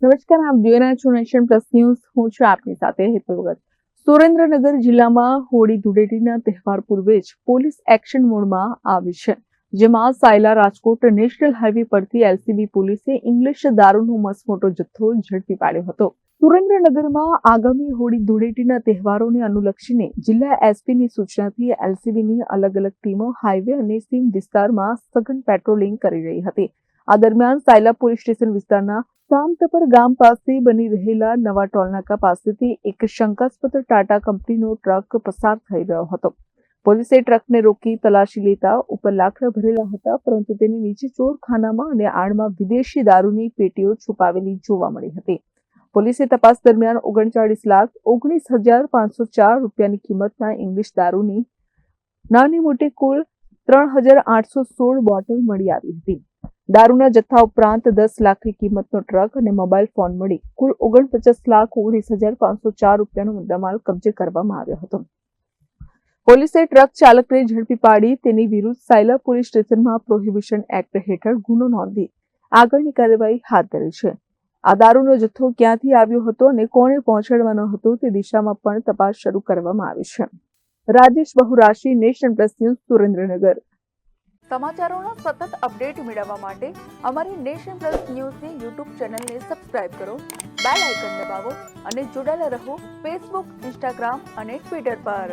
નમસ્કાર, આપ જોઈ રહ્યા છો નેશન પ્લસ ન્યૂઝ. હું છું આપની સાથે હેતુ ભગત. સુરેન્દ્રનગર જિલ્લામાં હોળી ધૂળેટીના તહેવાર પૂર્વે જ પોલીસ એક્શન મોડમાં આવી છે, જેમાં સાયલા રાજકોટ નેશનલ હાઈવે પરથી એલસીબી પોલીસે ઇંગ્લિશ દારૂનો મસમોટો જથ્થો ઝડપી પાડ્યો હતો. સુરેન્દ્રનગરમાં આગામી હોળી ધૂળેટીના તહેવારોને અનુલક્ષીને જિલ્લા એસપીની સૂચનાથી એલસીબીની અલગ અલગ ટીમો હાઈવે અને સીમ વિસ્તારમાં સઘન પેટ્રોલિંગ કરી રહી હતી. આ દરમિયાન સાયલા પોલીસ સ્ટેશન વિસ્તારના સામતપર ગામ પાસે બની રહેલા નવા ટોલનાકા પાસેથી એક શંકાસ્પદ ટાટા કંપનીનો ટ્રક પસાર થઈ રહ્યો હતો. પોલીસે ટ્રકને રોકી તલાશી લેતા ઉપર લાકડા ભરેલા હતા, પરંતુ તેની નીચે ચોરખાનામાં અને આડમાં વિદેશી દારૂની પેટીઓ છુપાવેલી જોવા મળી હતી. પોલીસે તપાસ દરમિયાન 39,19,504 રૂપિયાની કિંમતના ઇંગ્લિશ દારૂની નાની મોટી કુલ 3,816 બોટલ મળી આવી હતી. દારૂના જથ્થા ઉપરાંત 10 લાખની કિંમતનો ટ્રક અને મોબાઈલ ફોન મળી કુલ 49,19,504 રૂપિયાનો મુદ્દામાલ કબજે કરવામાં આવ્યો હતો. પોલીસે ટ્રક ચાલકને ઝડપી પાડી તેની વિરુદ્ધ સાયલા પોલીસ સ્ટેશનમાં પ્રોહિબિશન એક્ટ હેઠળ ગુનો નોંધી આગળની કાર્યવાહી હાથ ધરી છે. આ દારૂનો જથ્થો ક્યાંથી આવ્યો હતો અને કોણે પહોંચાડવાનો હતો તે દિશામાં પણ તપાસ શરૂ કરવામાં આવી છે. Rajesh બહુરાશી, nation plus news, Surendranagar. સમાચારોના સતત અપડેટ મેળવવા માટે અમારી નેશન પ્લસ ન્યૂઝની યુટ્યુબ ચેનલને સબસ્ક્રાઇબ કરો, બેલ આઇકન દબાવો અને જોડાયેલા રહો ફેસબુક, ઇન્સ્ટાગ્રામ અને ટ્વિટર પર.